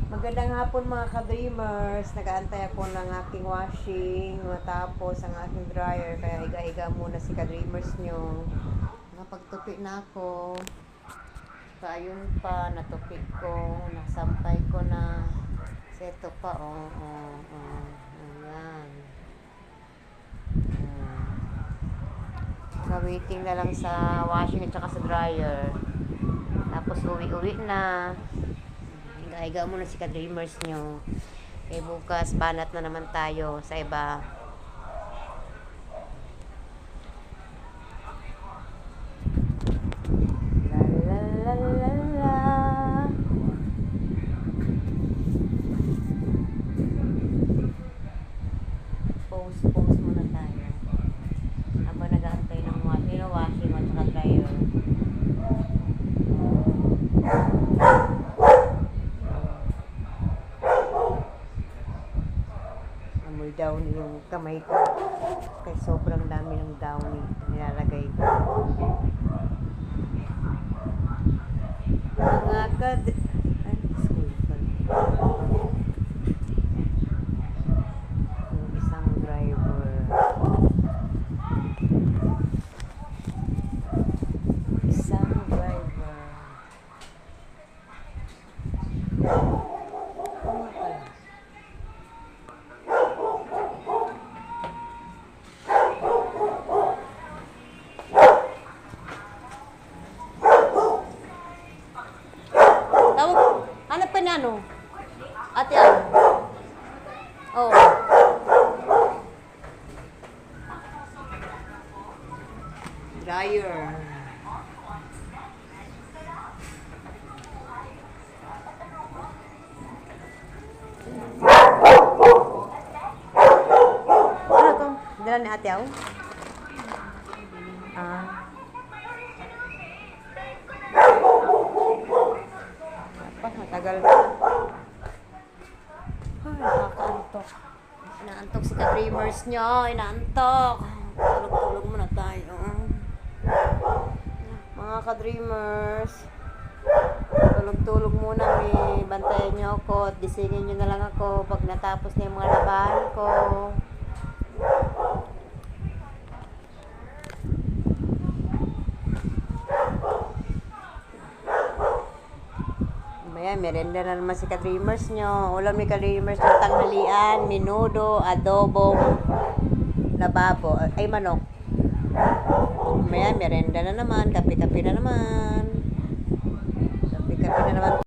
Magandang hapon mga ka-dreamers. Nag-aantay ako ng aking washing matapos ang aking dryer. Kaya higa-higa muna si ka-dreamers nyo. Napagtupi na ako. Ayun pa, natupik ko. Nasampay ko na. Seto pa, Ayan. Waiting na lang sa washing at saka sa dryer. Tapos uwi-uwi na. Higa muna si ka-dreamers nyo. Eh bukas, banat na naman tayo sa iba. La la la la la. Post muna tayo. Habang nag-aantay ng washing at saka dryer. Amoy downy yung kamay ko. Kaya sobrang dami ng downy nilalagay ko. Mga school pala. Yung isang driver. Tawag, hanap ka na ano? Ate ano? Oh. Dryer. Ano to? Dala ni ate ako? Matagal na. Ay, nakakaantok. Inaantok si ka-dreamers nyo. Inaantok. Tulog-tulog muna tayo. Mga ka-dreamers. Tulog-tulog muna. Bantayan nyo ako at gisingin nyo na lang ako pag natapos na yung mga labahan ko. Ayan, merenda na naman si ka-dreamers nyo. Ulam ni ka-dreamers ng tanghalian, minudo, adobong lababo, ay manok. Ayan, merenda na naman, kape-kape na naman. Kape-kape na naman.